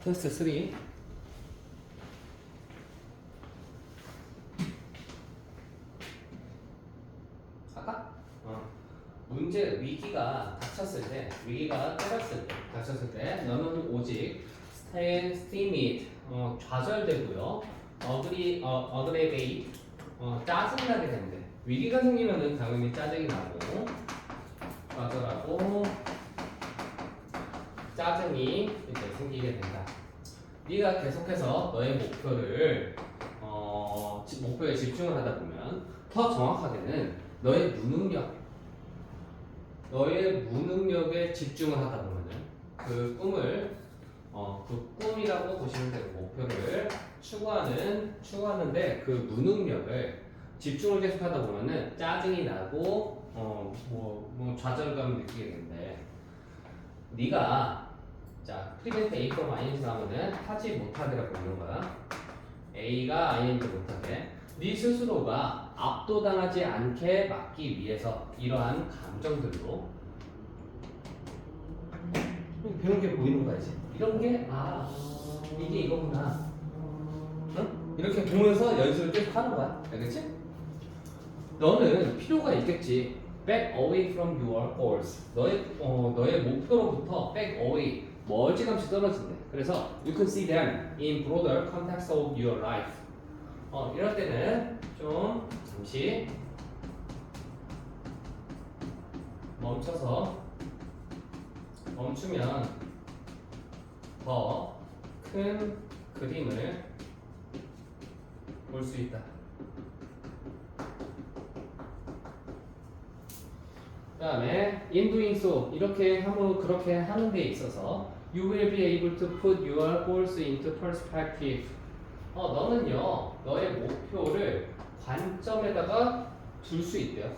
테스트 3. 아까? 문제 위기가 닥쳤을 때 너는 오직 스테미드 좌절되고요. 어그레베이트 짜증나게 되는데 위기가 생기면은 당연히 짜증이 나고 좌절하고 짜증이 이제 생기게 된다. 네가 계속해서 너의 목표에 집중을 하다 보면 더 정확하게는 너의 무능력에 집중을 하다 보면은 그 꿈이라고 보시면 되고 목표를 추구하는데 그 무능력을 집중을 계속 하다 보면은 짜증이 나고 좌절감을 느끼게 되는데 네가 자 프리벤트 A from ING 나오면은 하지 못하게라고 부르는 거야. A가 ING 못하게 네 스스로가 압도당하지 않게 막기 위해서 이러한 감정들로 배운 게 보이는 거야 이제. 이런 게 이게 이거구나. 응? 이렇게 보면서 연습을 계속 하는 거야. 알겠지? 너는 필요가 있겠지. Back away from your goals. 너의 목표로부터 back away 멀찌감치 떨어진대. 그래서 you can see them in broader context of your life. 이럴 때는 좀 잠시 멈추면 더 큰 그림을 볼 수 있다. 그 다음에 in doing so 이렇게 함으로 그렇게 하는 데 있어서 you will be able to put your goals into perspective. 너는요 너의 목표를 관점에다가 둘 수 있대요.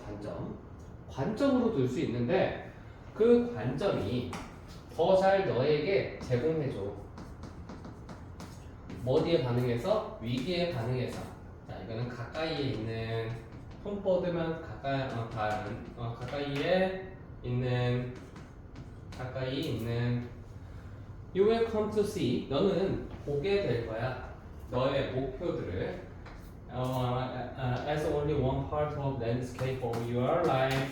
관점으로 둘 수 있는데 그 관점이 더 잘 너에게 제공해줘. 어디에 반응해서? 위기에 반응해서. 자, 이거는 가까이에 있는 손 뻗으면 가까이에 있는 You will come to see. 너는 보게 될 거야. 너의 목표들을 as only one part of landscape of your life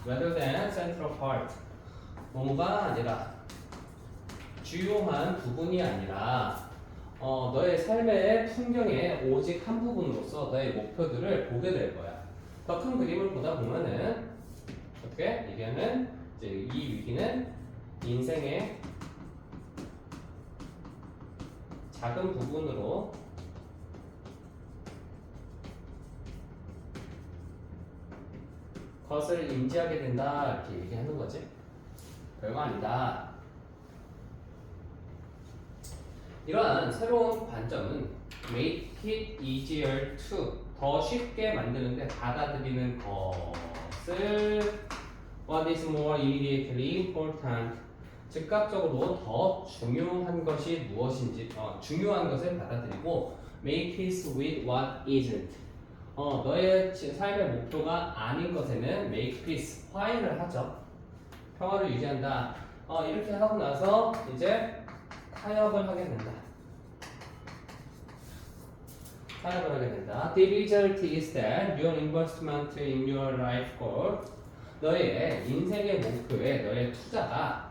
rather than central part. 뭐가 아니라 주요한 부분이 아니라 너의 삶의 풍경의 오직 한 부분으로서 너의 목표들을 보게 될 거야. 더 큰 그림을 보다 보면은 어떻게 이게는 이제 이 위기는 인생의 작은 부분으로 것을 인지하게 된다 이렇게 얘기하는 거지. 별거 아니다. 이러한 새로운 관점은 make it easier to 더 쉽게 만드는데 받아들이는 것을 what is more immediately important 즉각적으로 더 중요한 것이 무엇인지 중요한 것을 받아들이고 make peace with what isn't 너의 삶의 목표가 아닌 것에는 make peace 화해를 하죠. 평화를 유지한다. 이렇게 하고 나서 이제 타협을 하게 된다. The result is that your investment in your life goal, 너의 인생의 목표에 너의 투자가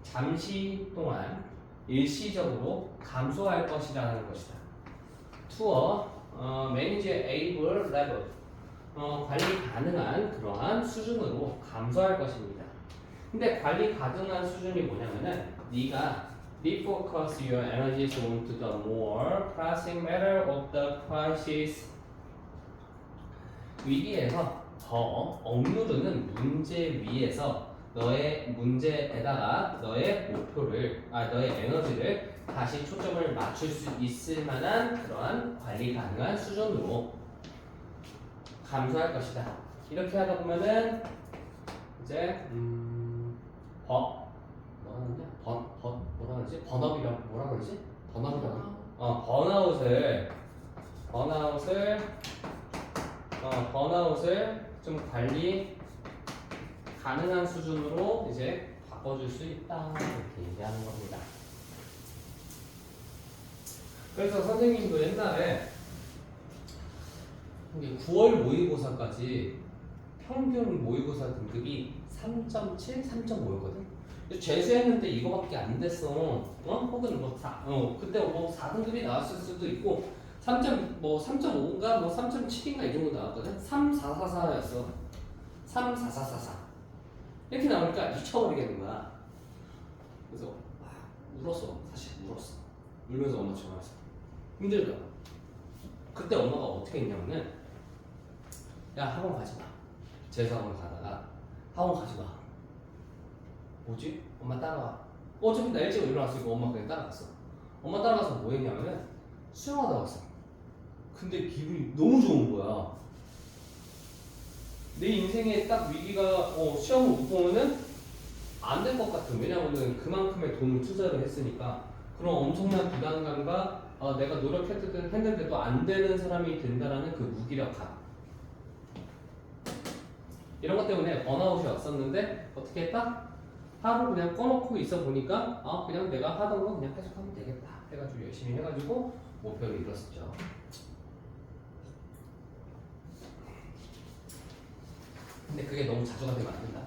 잠시 동안 일시적으로 감소할 것이라는 것이다. To manage able level, 관리 가능한 그러한 수준으로 감소할 것입니다. 근데 관리 가능한 수준이 뭐냐면은 네가 refocus your energies onto the more pressing matter of the crisis. 위기에서 더 억누르는 문제 위에서 너의 문제에다가 너의 너의 에너지를 다시 초점을 맞출 수 있을 만한 그러한 관리 가능한 수준으로 감소할 것이다. 이렇게 하다 보면은 이제 번아웃을 좀 관리 가능한 수준으로 이제 바꿔줄 수 있다 이렇게 얘기하는 겁니다. 그래서 선생님도 옛날에 9월 모의고사까지 평균 모의고사 등급이 3.7, 3.5였거든. 재수했는데 이거밖에 안 됐어. 혹은 뭐 4, 그때 뭐 4등급이 나왔을 수도 있고 3.5인가 뭐 3.7인가 이 정도 나왔거든. 3,444였어. 3,444. 이렇게 나오니까 미쳐버리겠는 거야. 그래서 울었어. 사실 울었어. 울면서 엄마 전화했어. 힘들다. 그때 엄마가 어떻게 했냐면은 야 학원 가지 마. 재수학원 가다가 학원 가지 마. 뭐지? 엄마 따라와. 어차피 나 일찍 일어났으니까 엄마 그냥 따라갔어. 엄마 따라가서 뭐 했냐면은 수영하다 왔어. 근데 기분이 너무 좋은 거야. 내 인생에 딱 위기가 시험을 못 보면은 안 될 것 같아. 왜냐면은 그만큼의 돈을 투자를 했으니까 그런 엄청난 부담감과 내가 노력했는데도 안 되는 사람이 된다라는 그 무기력함. 이런 것 때문에 번아웃이 왔었는데 어떻게 했다? 하루 그냥 꺼놓고 있어 보니까 그냥 내가 하던 거 그냥 계속하면 되겠다 해가지고 열심히 해가지고 목표를 이뤘었죠. 근데 그게 너무 자주가 되면 안 된다.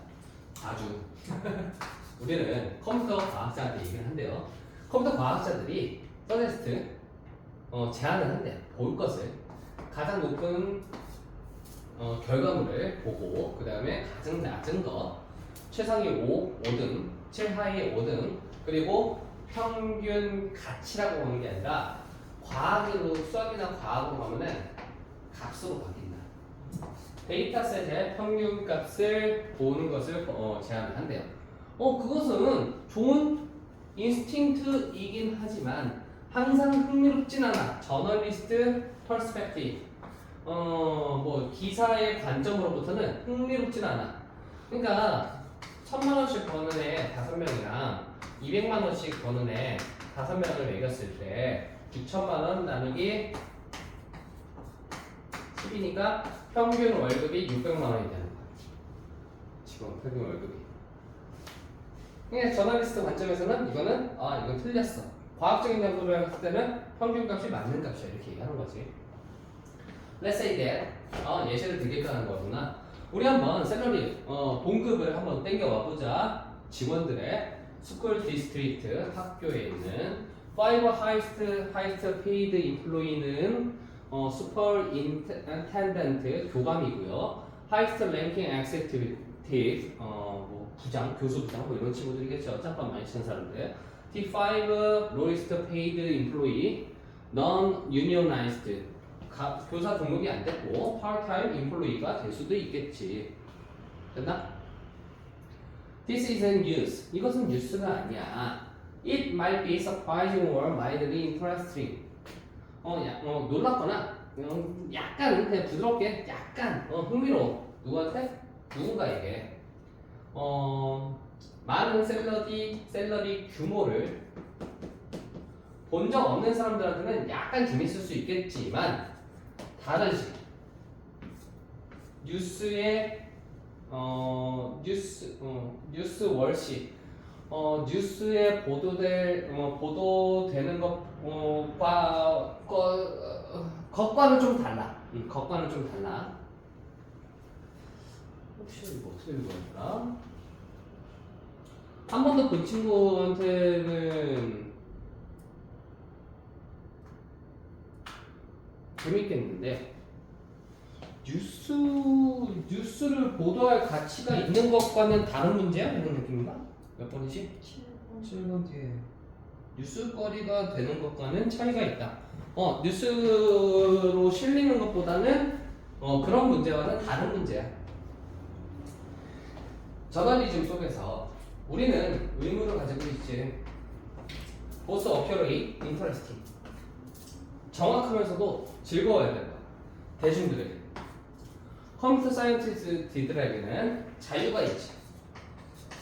자주. 우리는 컴퓨터 과학자한테 얘기를 한대요. 컴퓨터 과학자들이 서제스트 제안을 한대요. 볼 것을 가장 높은 결과물을 보고 그 다음에 가장 낮은 거 최상위 5등, 최하위 5등 그리고 평균 가치라고 보는 게 아니라 과학으로 수학이나 과학으로 가면은 값으로 바뀐다. 데이터셋의 평균 값을 보는 것을 제안을 한대요. 그것은 좋은 인스팅트이긴 하지만 항상 흥미롭진 않아. 저널리스트 퍼스펙티브 뭐 기사의 관점으로부터는 흥미롭진 않아. 그러니까 1,000만원씩 버는 애 5명이랑 200만원씩 버는 애 5명을 매겼을 때 6,000만원 나누기 10이니까 평균 월급이 600만원이 되는 거야. 지금 평균 월급이. 그러니까 저널리스트 관점에서는 이거는 이건 틀렸어. 과학적인角度로 했을 때는 평균 값이 맞는 값이야. 이렇게 얘기하는 거지. Let's say that 예시를 들겠다는 거구나. 우리 한번 샐러리 봉급을 한번 땡겨와 보자. 직원들의 스쿨 디스트리क्트 학교에 있는 5 highest paid employee는 superintendent 교감이고요. highest ranking executive 뭐 부장, 교수 부장 뭐 이런 친구들이겠죠. 짬밥 많이 치는 사람들. T5 lowest paid employee non-unionized 교사 등록이 안 됐고 part-time employee가 될 수도 있겠지. 됐나? This isn't news. 이것은 뉴스가 아니야. It might be surprising or mildly interesting. 놀랍거나 약간 그냥 부드럽게 약간 흥미로워. 누구한테? 누군가에게. 많은 샐러리 규모를 본 적 없는 사람들한테는 약간 재밌을 수 있겠지만 다르지. 뉴스에 뉴스 월시 뉴스에 보도되는 것과는 좀 달라. 것과는 좀 달라. 혹시 이거 어떻게 읽어야 한 번 더 그 친구한테는 재밌겠는데 뉴스를 보도할 가치가 있는 것과는 다른 문제야? 이런 느낌인가? 몇 번이지? 7번 뒤에 뉴스거리가 되는 것과는 차이가 있다. 뉴스로 실리는 것보다는 그런 문제와는 다른 문제야. 저널리즘 속에서 우리는 의무를 가지고 있지. 보스 어큐레이 인터레스팅 정확하면서도 즐거워야 된다. 대중들에게. 컴퓨터 사이언티스트들에게는 자유가 있지.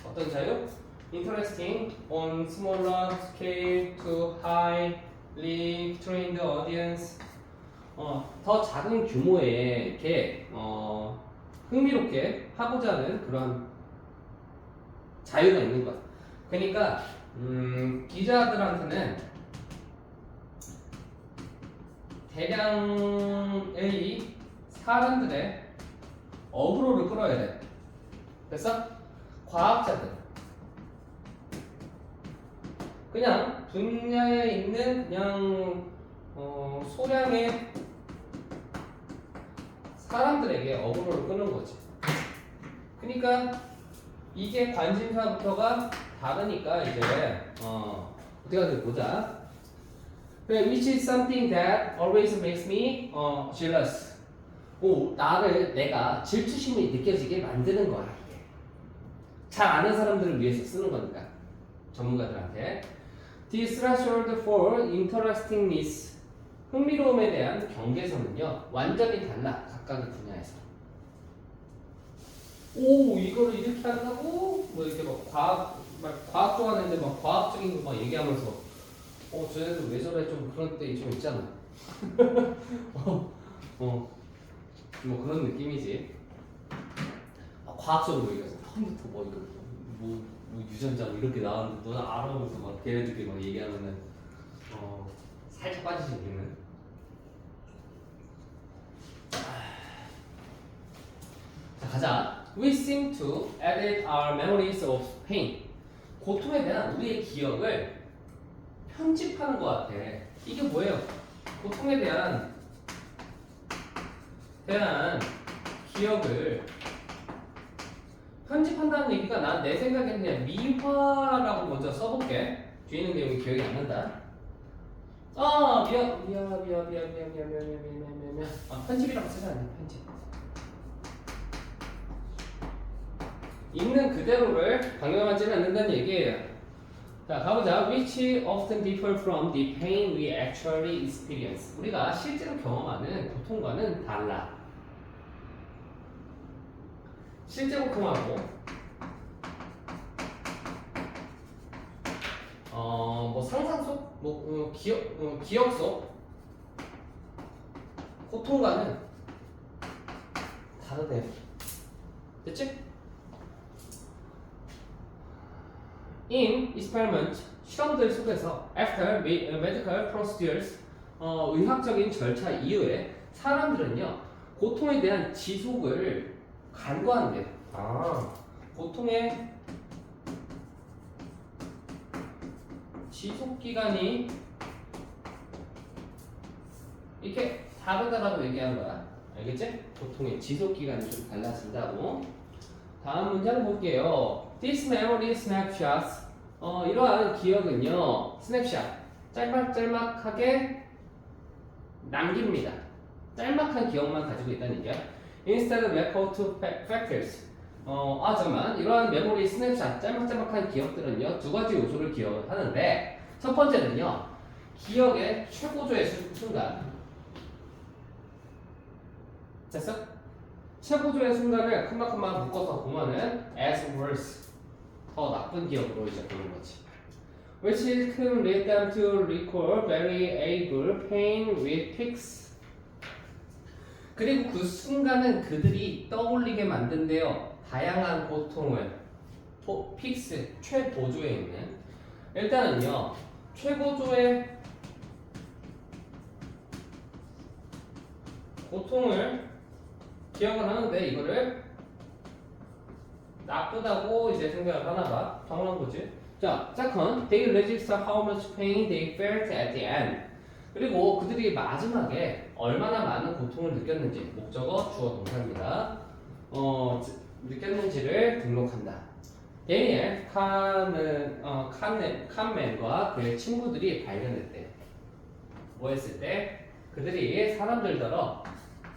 어떤 자유? Interesting on smaller scale to highly trained audience. 더 작은 규모의 이렇게 흥미롭게 하고자 하는 그런 자유가 있는 것. 그러니까 기자들한테는 대량의 사람들의 어그로를 끌어야 돼. 됐어? 과학자들. 그냥 분야에 있는 그냥 소량의 사람들에게 어그로를 끄는 거지. 그러니까 이게 관심사부터가 다르니까 이제 어떻게 하는지 보자. 그래, which is something that always makes me jealous. 내가 질투심이 느껴지게 만드는 거야. 이게. 잘 아는 사람들을 위해서 쓰는 거니까. 전문가들한테. This threshold for interestingness. 흥미로움에 대한 경계선은요, 완전히 달라. 각각의 분야에서. 이거를 이렇게 한다고? 뭐 이렇게 막 과학 좋아하는데 막 과학적인 거 막 얘기하면서 쟤네들 왜 저래? 좀 그런 때 좀 있잖아. 뭐 그런 느낌이지. 과학적으로 얘기해서 처음부터 뭐 유전자 이렇게 나왔는데 너는 알아보면서 막 걔네들끼리 막 얘기하면은 살짝 빠지지 우리는. 자, 가자. We seem to edit our memories of pain. 고통에 대한 우리의 기억을 편집하는 것 같아. 이게 뭐예요? 고통에 대한 기억을 편집한다는 얘기가 난 내 생각에는 그냥 미화라고 먼저 써볼게. 뒤에 있는 내용이 기억이 안 난다. 미안. 편집이라고 쓰지 않네. 편집. 있는 그대로를 강요하지는 않는다는 얘기예요. 자, 가보자. Which often differ from the pain we actually experience. 우리가 실제로 경험하는 고통과는 달라. 실제 고통하고 뭐 상상 속, 기억 속 고통과는 다르대요. 됐지? In experiment, 실험들 속에서 after medical procedures, 의학적인 절차 이후에 사람들은요 고통에 대한 지속을 간과한대요. 고통의 지속 기간이 이렇게 다르다라고 얘기하는 거야. 알겠지? 고통의 지속 기간이 좀 달라진다고. 다음 문장을 볼게요. This memory snapshots. 이러한 기억은요, 스냅샷, 짤막짤막하게 남깁니다. 짤막한 기억만 가지고 있다는 얘기야. Instead of record to factors. 잠깐만. 이러한 메모리 스냅샷, 짤막짤막한 기억들은요, 두 가지 요소를 기억을 하는데, 첫 번째는요, 기억의 최고조의 순간. 됐어? 최고조의 순간을 큼막큼막 묶어서 보면은 as worse, 더 나쁜 기억으로 이제 보는 거지. Which can lead them to recall variable pain with peaks. 그리고 그 순간은 그들이 떠올리게 만든대요. 다양한 고통을. 픽스, 최고조에 있는. 일단은요, 최고조의 고통을 기억을 하는데 이거를 나쁘다고 이제 생각을 하나 봐. 당연한 거지. 자, second, they register how much pain they felt at the end. 그리고 그들이 마지막에 얼마나 많은 고통을 느꼈는지, 목적어 주어 동사입니다. 느꼈는지를 등록한다. 데니엘 칸맨과 그의 친구들이 발견했대. 뭐 했을 때? 그들이 사람들더러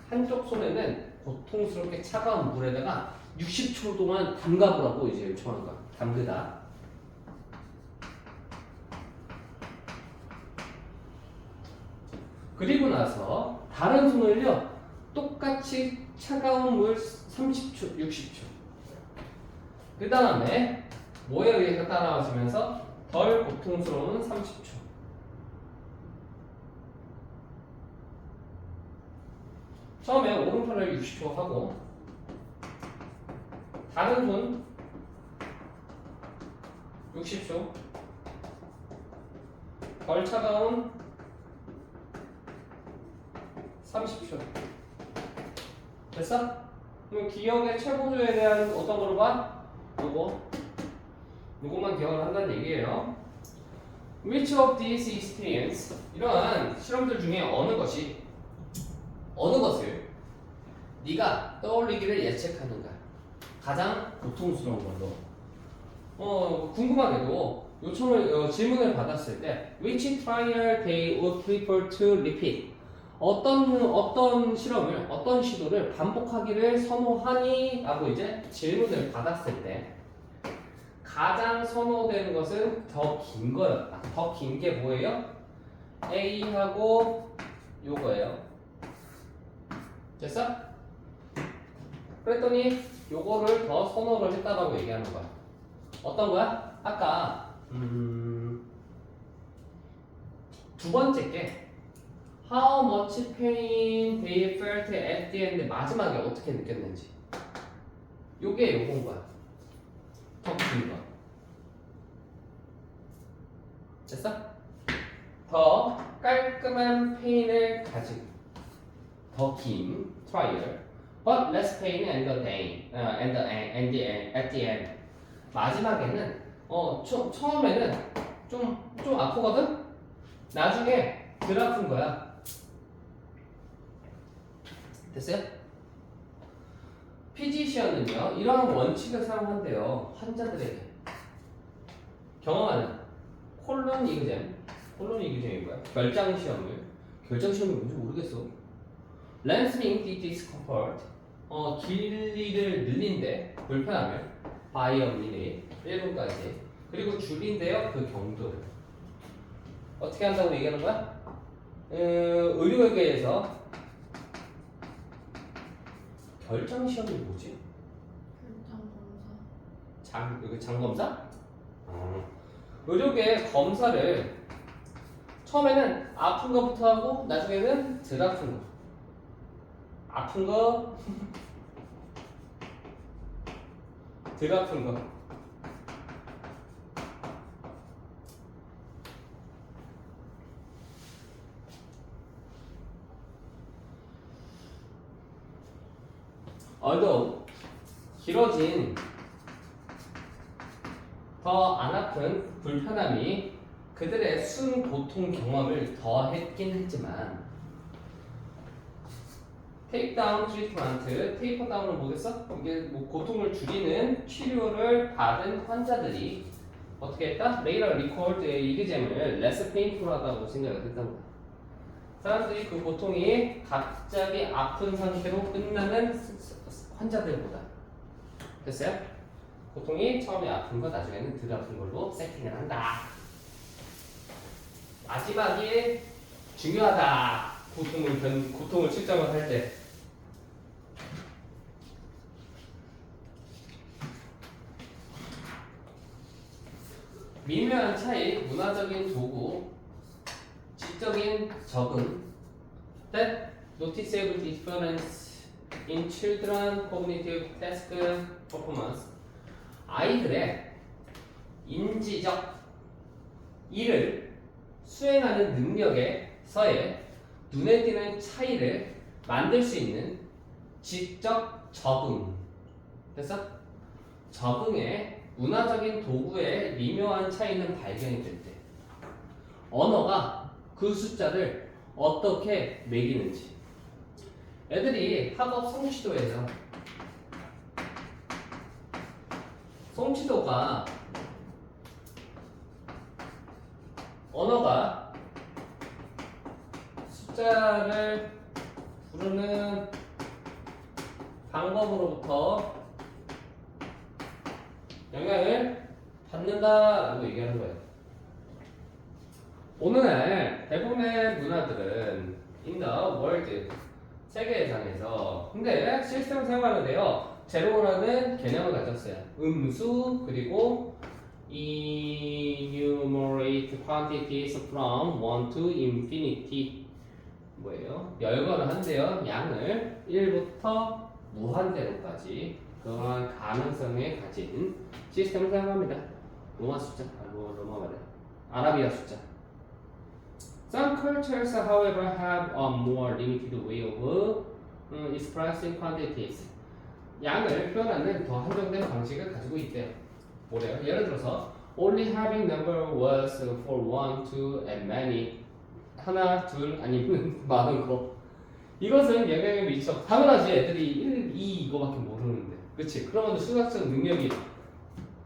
한쪽 손에는 고통스럽게 차가운 물에다가 60초 동안 담가보라고 이제 요청한 거야. 담그다. 그리고 나서 다른 손을요, 똑같이 차가운 물 30초, 60초. 그 다음에 뭐에 의해서 따라와주면서 덜 고통스러운 30초. 처음에 오른팔을 60초 하고 다른 손 60초 덜 차가운 30초. 됐어? 그럼 기억의 최고조에 대한 어떤 거로 봐? 요거만 기억을 한다는 얘기예요. Which of these experience? 이러한 실험들 중에 어느 것을 네가 떠올리기를 예측하는가? 가장 고통스러운 걸로. 궁금하게도 질문을 받았을 때 Which trial they would prefer to repeat? 어떤 실험을, 어떤 시도를 반복하기를 선호하니? 라고 이제 질문을 받았을 때 가장 선호되는 것은 더 긴 거였다. 더 긴 게 뭐예요? A하고 요거예요. 됐어? 그랬더니 요거를 더 선호를 했다라고 얘기하는 거야. 어떤 거야? 아까 두 번째 게 How much pain they felt at the end. 마지막에 어떻게 느꼈는지. 요게 요건 거야. 더 긴 거. 됐어? 더 깔끔한 페인을 가지고 더 긴 trial, but less pain at the end. 마지막에는 처음에는 좀 아프거든. 나중에 덜 아픈 거야. 됐어요? 피지시언은요 이러한 원칙을 사용한대요. 환자들에게 경험하는 콜론 이그잼이 뭐야? 결장시험이 뭔지 모르겠어. Lengthening the discomfort, 길이를 늘린대, 불편함을 by a minute, 1분까지. 그리고 줄인대요, 그 경도를. 어떻게 한다고 얘기하는 거야? 의료계에서 결장시험이 뭐지? 장검사? 의료계 검사를 처음에는 아픈 거부터 하고 나중에는 덜 아픈 거. 아픈 거, 덜 아픈 거. 길어진 더 안 아픈 불편함이 그들의 순 고통 경험을 더 했긴 했지만 테이크다운 트리트먼트, 테이퍼 다운은 뭐겠어? 이게 뭐 고통을 줄이는 치료를 받은 환자들이 어떻게 했다? Later recalled 이그잼을 less painful하다고 생각을 했던 거야. 사람들이 그 고통이 갑자기 아픈 상태로 끝나는 환자들보다. 됐어요? 고통이 처음에 아픈 거 나중에는 덜 아픈 걸로 세팅을 한다. 마지막이 중요하다. 고통을 측정을 할 때. 미묘한 차이, 문화적인 도구, 지적인 적응. That noticeable difference in children cognitive task performance. 아이들의 인지적 일을 수행하는 능력에서의 눈에 띄는 차이를 만들 수 있는 지적 적응. 됐어? 적응의 문화적인 도구의 미묘한 차이는 발견이 될 때 언어가 그 숫자를 어떻게 매기는지. 애들이 학업 성취도예요. 성취도가 언어가 숫자를 부르는 방법으로부터 영향을 받는다라고 얘기하는 거예요. 오늘날 대부분의 문화들은 in the world, 세계상에서 근데 시스템을 사용하는데요. 제로라는 개념을 가졌어요. 음수 그리고 enumerate quantities from 1 to infinity. 뭐예요? 열거를 한대요. 양을 1부터 무한대로까지 그러한 가능성에 가진 시스템을 사용합니다. 로마 숫자, 로마 말이야. 아라비아 숫자. Some cultures, however, have a more limited way of expressing quantities. 양을 표현하는 더 한정된 방식을 가지고 있대요. 뭐래요? 예를 들어서 only having number was for one, two, and many. 하나, 둘, 아니면 많은 거. 이것은 영향을 미쳐. 당연하지. 애들이 1, 2 이거밖에 모르는데. 그치? 그러면 수학적 능력이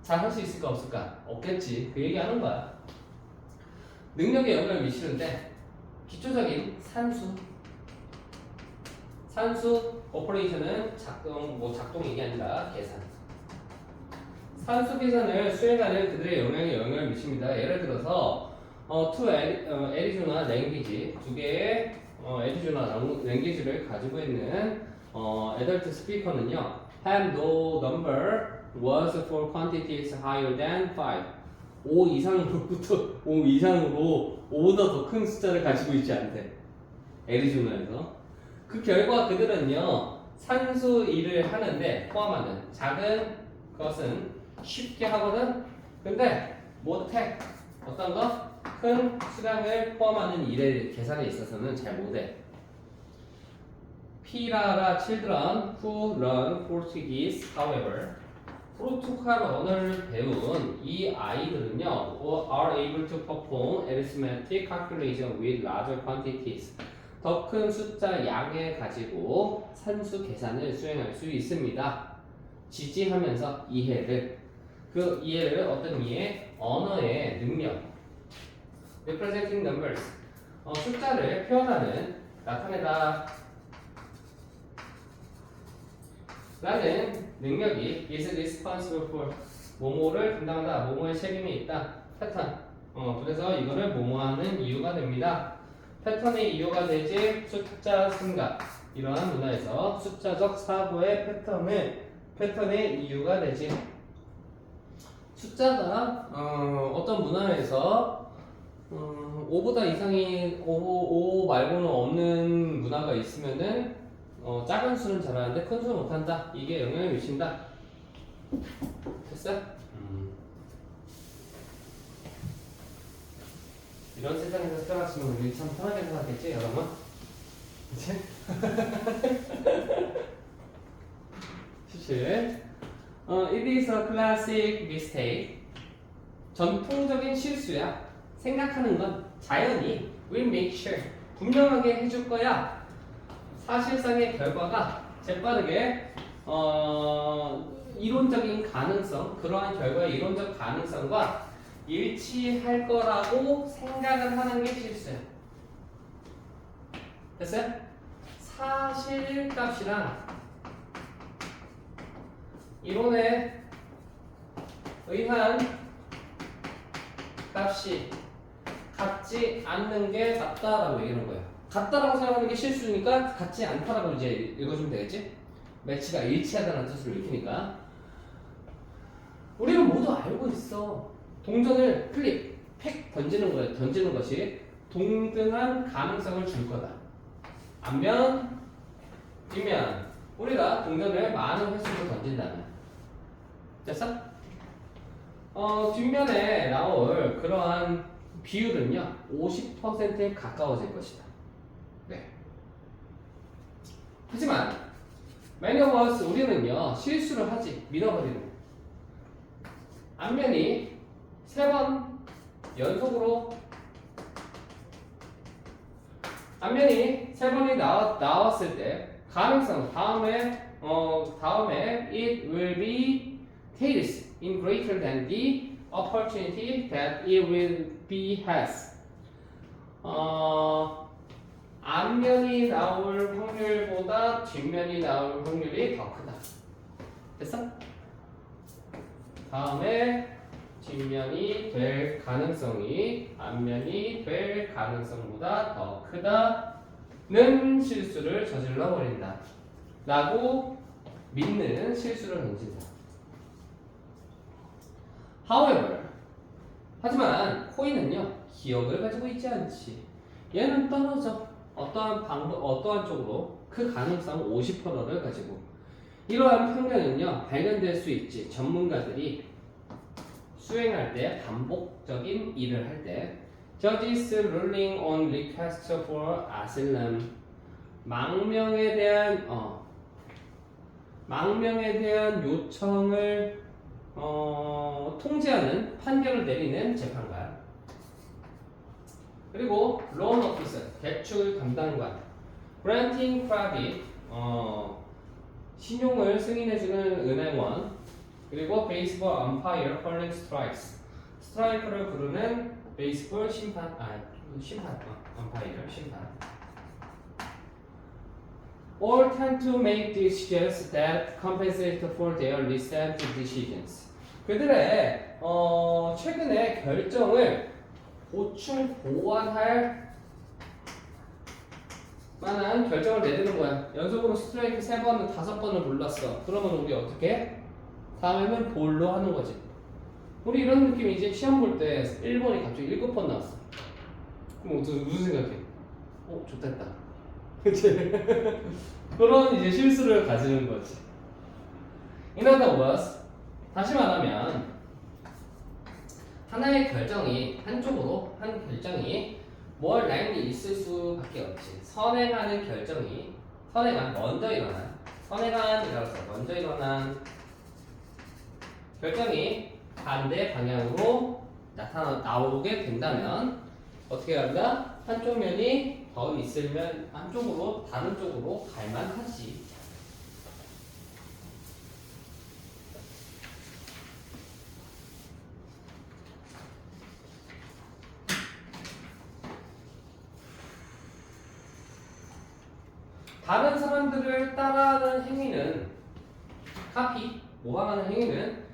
잘 할 수 있을까 없을까? 없겠지. 그 얘기하는 거야. 능력에 영향을 미치는데 기초적인 산수 오퍼레이션은 작동 이게 아니라 계산. 산수 계산을 수행하는 그들의 영향을 미칩니다. 예를 들어서 애리조나 랭귀지 두 개의 애리조나 랭귀지를 가지고 있는 애덜트 스피커는요. have no number was for quantities higher than 5. 5 이상으로 5보다 더 큰 숫자를 가지고 있지 않대. 애리조나에서. 그 결과 그들은요. 산수 일을 하는데 포함하는 작은 것은 쉽게 하거든. 근데 못해. 어떤 거? 큰 수량을 포함하는 일의 계산에 있어서는 잘 못해. 피라라 children who learn Portuguese, however, 포르투갈 언어를 배운 이 아이들은요, are able to perform arithmetic calculation with larger quantities. 더 큰 숫자 양에 가지고 산수 계산을 수행할 수 있습니다. 지지하면서 이해를. 그 이해를 어떤 이해? 언어의 능력. representing numbers. 숫자를 표현하는, 나타내다 라는 능력이 is responsible for 뭐뭐를 담당하다, 뭐뭐의 책임이 있다. 패턴. 그래서 이거를 뭐뭐하는 이유가 됩니다. 패턴의 이유가 되지 숫자 생각. 이러한 문화에서 숫자적 사고의 패턴의 이유가 되지. 숫자가 어떤 문화에서 5보다 이상이 5 말고는 없는 문화가 있으면은 작은 수는 잘하는데 큰 수는 못한다. 이게 영향을 미친다. 됐어? 이런 세상에서 태어났으면 우리 참 편하게 살았겠지, 여러분? 그치? 17. It is a classic mistake. 전통적인 실수야. 생각하는 건 자연히 will make sure. 분명하게 해줄 거야. 사실상의 결과가 재빠르게 이론적인 가능성, 그러한 결과의 이론적 가능성과 일치할 거라고 생각을 하는 게 실수야. 됐어요? 사실값이랑 이론에 의한 값이 같지 않는 게 맞다라고 얘기하는 거예요. 같다라고 생각하는 게 실수니까 같지 않다라고 이제 읽어주면 되겠지? 매치가 일치하다는 뜻을 읽히니까. 우리는 모두 알고 있어. 동전을 플립, 팩 던지는 거예요. 던지는 것이 동등한 가능성을 줄 거다. 앞면, 뒷면. 우리가 동전을 많은 횟수로 던진다면. 됐어? 뒷면에 나올 그러한 비율은요, 50%에 가까워질 것이다. 네. 하지만, many of us, 우리는요, 실수를 하지, 믿어버리는 거예요. 앞면이 3번 연속으로, 앞면이 3번이 나왔을 때, 가능성, 다음에 it will be tails in greater than the opportunity that it will be has. 앞면이 나올 확률보다 뒷면이 나올 확률이 더 크다. 됐어? 다음에 뒷면이 될 가능성이 앞면이 될 가능성보다 더 크다는 실수를 저질러 버린다. 라고 믿는 실수를 던진다. However, 하지만 코인은요, 기억을 가지고 있지 않지. 얘는 떨어져. 어떠한 쪽으로 그 가능성 50%를 가지고. 이러한 평면은요, 발견될 수 있지. 전문가들이 수행할 때, 반복적인 일을 할 때, Judges ruling on request for asylum. 망명에 대한 요청을 통제하는 판결을 내리는 재판관. 그리고 loan officer, 대출 담당관. Granting credit, 신용을 승인해주는 은행원. 그리고 baseball umpire calling strikes. 스트라이크를 부르는 베이스볼 심판, umpire 심판. All tend to make decisions that compensate for their recent decisions. 그들의 최근의 결정을 보충 보완할 만한 결정을 내리는 거야. 연속으로 스트라이크 3번은 5번을 불렀어. 그러면 우리 어떻게 해? 다음에는 볼로 하는 거지. 우리 이런 느낌이지. 시험 볼 때 1번이 갑자기 7번 나왔어. 그럼 무슨 생각해? 좋됐다. 그치? 그런 이제 실수를 가지는 거지. In other words, 다시 말하면 하나의 결정이 한쪽으로 한 결정이 뭘 라인이 있을 수밖에 없지. 선행하는 결정이 먼저 일어난 결정이 반대 방향으로 나오게 된다면 어떻게 한다? 한쪽 면이 더 있으면 한쪽으로 다른 쪽으로 갈만하지. 다른 사람들을 따라하는 행위는 모방하는 행위는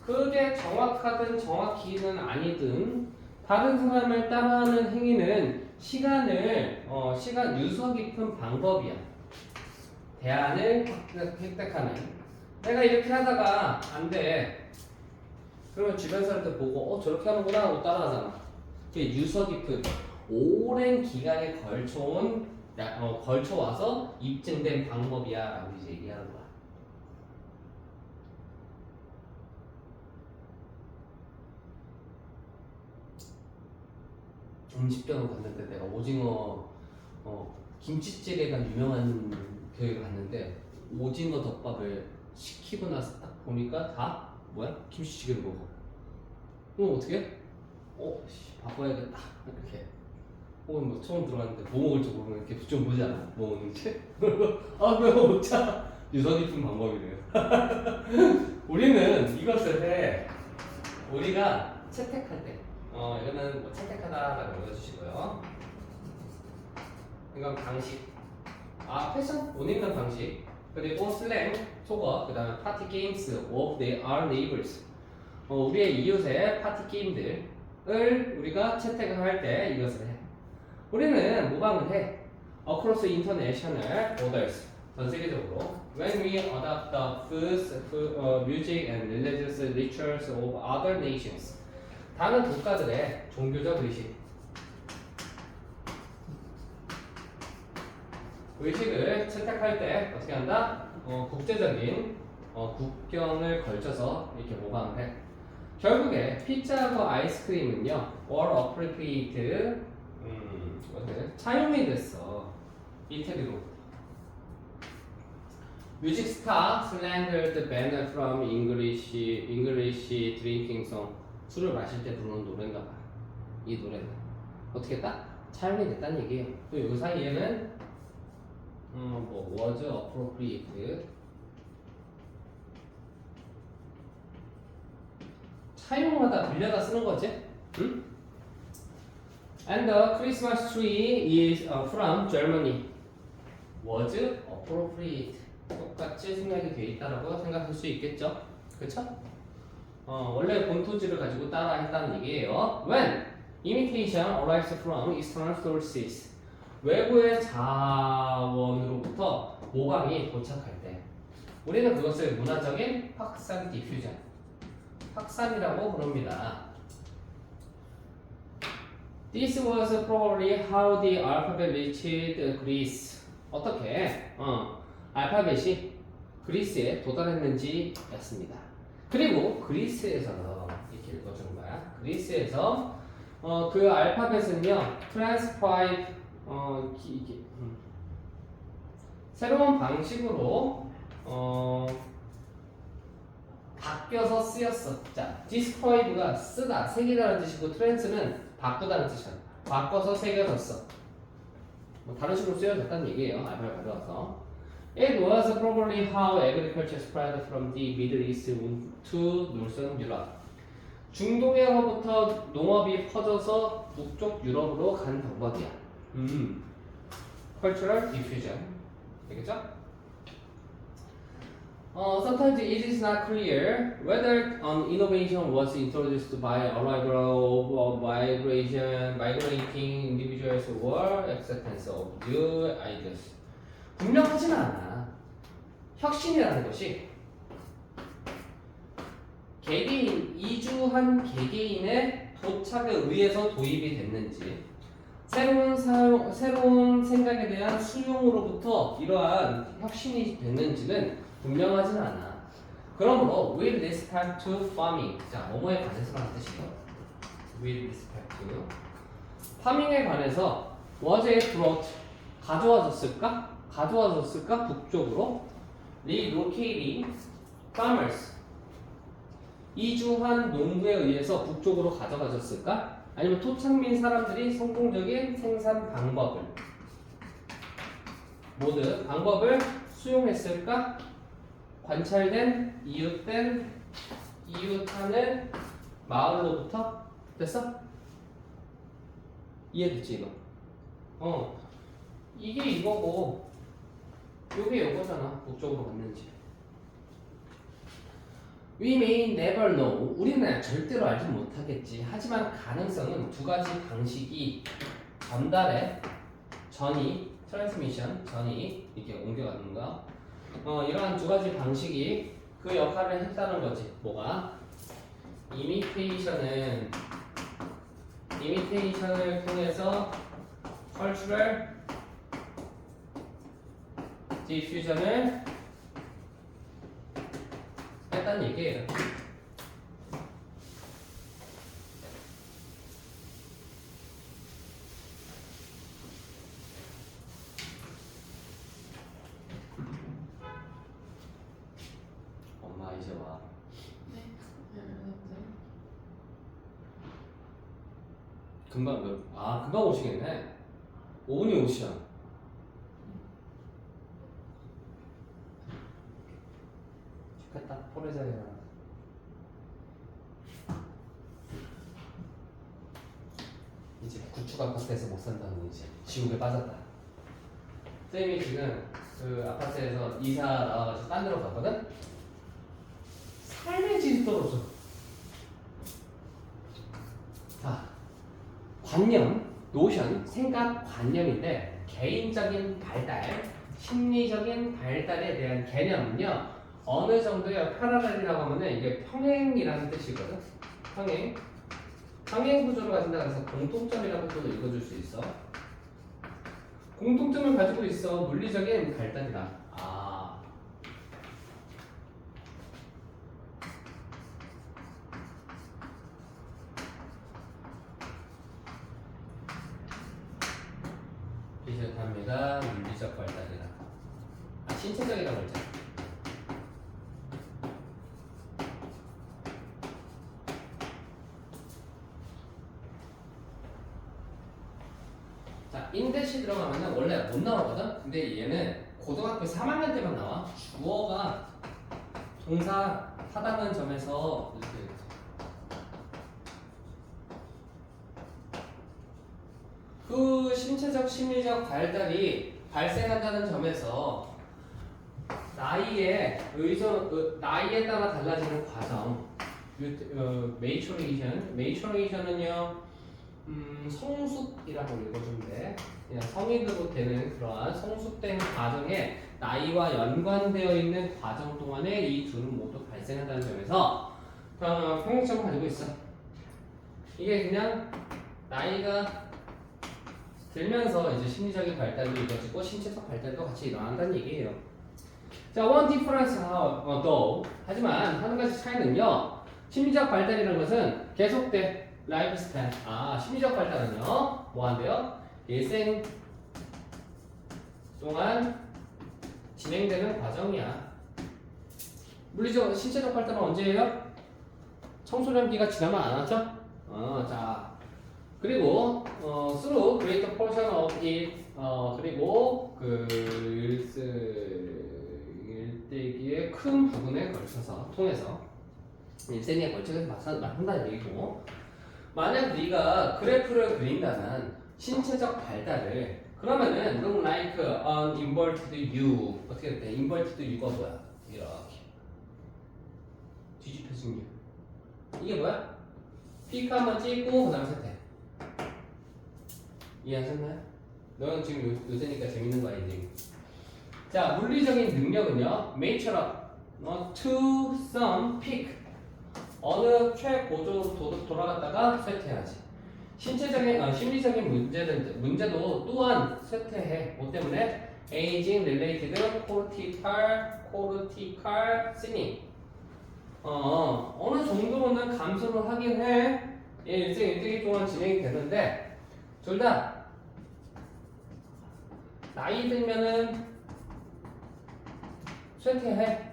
그게 정확하든 정확히는 아니든 다른 사람을 따라하는 행위는 시간 유서 깊은 방법이야. 대안을 획득하는. 내가 이렇게 하다가 안 돼. 그러면 주변 사람들 보고 저렇게 하는구나 하고 따라하잖아. 그게 유서 깊은 오랜 기간에 걸쳐와서 입증된 방법이야 라고 이제 얘기하는 거야. 음식점을 갔는데 내가 오징어 김치찌개가 유명한 교회를 갔는데 오징어 덮밥을 시키고 나서 딱 보니까 다 뭐야? 김치찌개를 먹어. 그럼 어떻게 해? 바꿔야겠다 이렇게. 뭐 처음 들어갔는데 뭐 먹을지 모르면 이렇게 좀 보잖아. 뭐 먹는지. 그거 먹자. 유서 깊은 방법이래요. 우리는 이것을 해. 우리가 채택할 때. 이거는 뭐 채택하다라고 읽어주시고요. 이건 방식. 패션 옷 입는 방식. 그리고 슬랭 속어. 그 다음에 파티 게임스 of our neighbors. 우리의 이웃의 파티 게임들을 우리가 채택을 할 때 이것을 해. 우리는 모방을 해. Across international borders. 전 세계적으로. When we adopt the food, music and religious rituals of other nations. 다른 국가들의 종교적 의식을 채택할 때 어떻게 한다? 국제적인 국경을 걸쳐서 이렇게 모방을 해. 결국에 피자와 아이스크림은요, all appropriate 차용이 됐어. 이태리로. Music star slandered ban from English drinking song. 술을 마실 때 부르는 노래인가 봐. 이 노래는 어떻게 했다? 차용이 됐다는 얘기예요. 또 이 사이에는 was appropriate 차용하다 빌려다 쓰는 거지. 응? And the Christmas tree is from Germany. Was appropriate. 똑같이 생략이 돼 있다라고 생각할 수 있겠죠. 그렇죠? 원래 본토지를 가지고 따라 했다는 얘기예요. When imitation arrives from external sources. 외부의 자원으로부터 모방이 도착할 때 우리는 그것을 문화적인 확산 디퓨전, 확산이라고 부릅니다. This was probably how the alphabet reached Greece. 어떻게 알파벳이 그리스에 도달했는지였습니다. 그리고 그리스에서 이렇게 읽어주는 거야. 그리스에서 그 알파벳은요, transcribe, 새로운 방식으로, 바뀌어서 쓰였어. 자, describe가 쓰다, 새기다라는 뜻이고, trans는 바꾸다는 뜻이야. 바꿔서 새겨졌어. 뭐 다른 식으로 쓰여졌다는 얘기예요. 알파를 가져와서. It was probably how agriculture spread from the Middle East to Northern Europe. 중동에로부터 농업이 퍼져서 북쪽 유럽으로 간 방법이야. Cultural diffusion. 되겠죠? Sometimes it is not clear whether an innovation was introduced by arrival of migrating individuals or acceptance of new ideas. 분명하진 않아. 혁신이라는 것이 개개인, 이주한 개개인의 도착에 의해서 도입이 됐는지, 새로운 생각에 대한 수용으로부터 이러한 혁신이 됐는지는 분명하진 않아. 그러므로 with respect to farming, 자, 뭐뭐에 관해서라는 뜻이에요. with respect to farming에 관해서 was it brought, 가져와졌을까 북쪽으로 relocating farmers, 이주한 농부에 의해서 북쪽으로 가져가졌을까? 아니면 토착민 사람들이 성공적인 생산 방법을 수용했을까? 관찰된 이웃하는 마을로부터. 됐어? 이해됐지 이거? 이게 이거고 요게 요거잖아. 북쪽으로 갔는지. We may never know. 우리는 절대로 알지 못하겠지. 하지만 가능성은 두 가지 방식이 트랜스미션, 전이 이렇게 옮겨가는 거. 이러한 두 가지 방식이 그 역할을 했다는 거지. 뭐가? 이미테이션을 통해서 컬처럴 디퓨전을 했다는 얘기예요. 엄마 이제 와. 네. 금방 오시겠네. 5분이 오시잖아. 좋겠다. 포레자리라. 이제 구축 아파트에서 못 산다는 이제 지옥에 빠졌다. 쌤이 지금 그 아파트에서 이사 나와가지고 딴 데로 갔거든? 삶의 질이 떨어져. 자, 노션, 생각 관념인데 개인적인 발달, 심리적인 발달에 대한 개념은요, 어느 정도의 패러렐이라고 하면은 이게 평행이라는 뜻이거든. 평행 구조를 가진다 그래서 공통점이라고도 읽어줄 수 있어. 공통점을 가지고 있어. 물리적인 발달이다. 비슷합니다. 물리적 발달이라. 신체적이라고 했잖아. 자, 인대시 들어가면은 원래 못 나오거든? 근데 얘는 고등학교 3학년 때만 나와. 주어가 동사 하다는 점에서 이렇게 그 신체적 심리적 발달이 발생한다는 점에서 나이에 따라 달라지는 과정, 메이처레이션은요 성숙이라고 읽어주면 돼. 그냥 성인으로 되는 그러한 성숙된 과정에 나이와 연관되어 있는 과정 동안에 이 둘은 모두 발생한다는 점에서 평행점을 가지고 있어. 이게 그냥 나이가 들면서 이제 심리적인 발달도 이루어지고 신체적 발달도 같이 일어난다는 얘기예요. 자, one difference though. 하지만 한 가지 차이는요. 심리적 발달이라는 것은 계속돼. 라이프 스팬. 아, 심리적 발달은요. 뭐 한대요? 일생 동안 진행되는 과정이야. 물리적, 신체적 발달은 언제예요? 청소년기가 지나면 안 하죠? 자. 그리고, through greater portion of it, 그리고 일대기의 큰 부분에 걸쳐서, 통해서, 일생에 걸쳐서 나타난다는 얘기고, 만약 네가 그래프를 그린다면, 신체적 발달을, 그러면은, look like an inverted U. 어떻게 돼? inverted U가 뭐야? 이렇게. 뒤집혀진 U. 이게 뭐야? 피크 한번 찍고, 그 다음 세태. 이해하셨나요? 너는 지금 요새니까 재밌는 거 아니지? 자, 물리적인 능력은요, 메이처럼 to some peak 어느 최고조로 돌아갔다가 쇠퇴하지. 심리적인 문제도 또한 쇠퇴해. 뭐 때문에? aging related cortical thinning. 어느 정도로는 감소를 하긴 해. 일대기 동안 진행이 되는데, 둘 다 나이 들면은 쇠퇴해.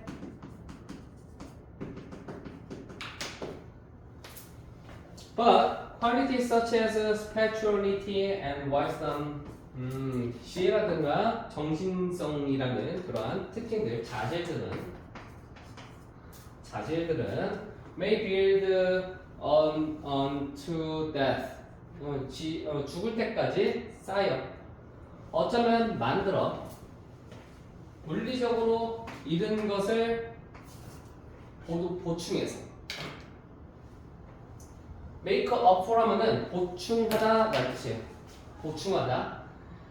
But qualities such as spirituality and wisdom, 지혜라든가 정신성이라는 그러한 특징들, 자질들은 may build unto death. 죽을 때까지 쌓여. 어쩌면 만들어. 물리적으로 잃은 것을 보충해서. make up for 하면은 보충하다 말이지. 보충하다.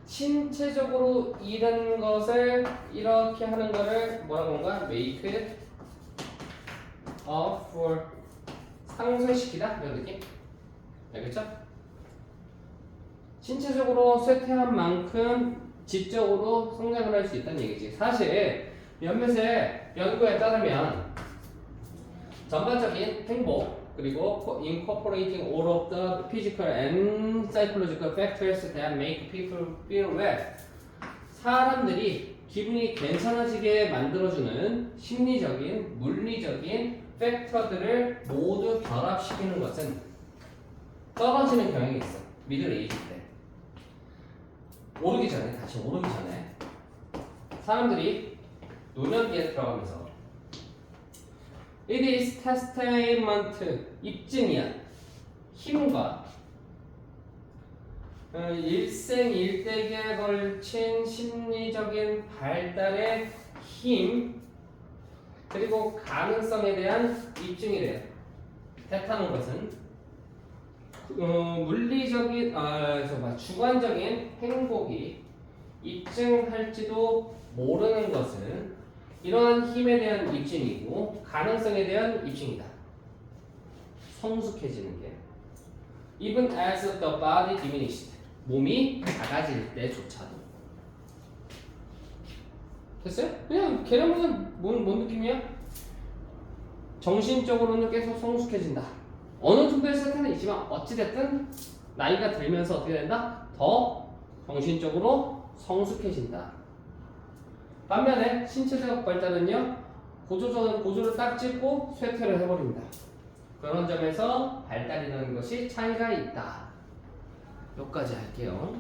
신체적으로 잃은 것을 이렇게 하는 거를 뭐라고 하는가? make up for. 상쇄시키다? 이런 느낌? 알겠죠? 신체적으로 쇠퇴한 만큼 지적으로 성장을 할 수 있다는 얘기지. 사실 몇몇의 연구에 따르면 전반적인 행복 그리고 incorporating all of the physical and psychological factors that make people feel well. 사람들이 기분이 괜찮아지게 만들어주는 심리적인, 물리적인 팩터들을 모두 결합시키는 것은 떨어지는 경향이 있어. 미들 에이지 때. 다시 오르기 전에 사람들이 노년기에 들어가면서 It is testament, 입증이야. 힘과 일생일대기에 걸친 심리적인 발달의 힘 그리고 가능성에 대한 입증이래요. 뜻하는 것은 물리적인, 주관적인 행복이 입증할지도 모르는 것은 이러한 힘에 대한 입증이고 가능성에 대한 입증이다. 성숙해지는 게. Even as the body diminished. 몸이 작아질 때조차도. 됐어요? 그냥 걔네는 뭔 느낌이야? 정신적으로는 계속 성숙해진다. 어느 정도의 세태는 있지만 어찌됐든 나이가 들면서 어떻게 된다? 더 정신적으로 성숙해진다. 반면에 신체적 발달은요 고조를 딱 찍고 쇠퇴를 해버립니다. 그런 점에서 발달이라는 것이 차이가 있다. 여기까지 할게요.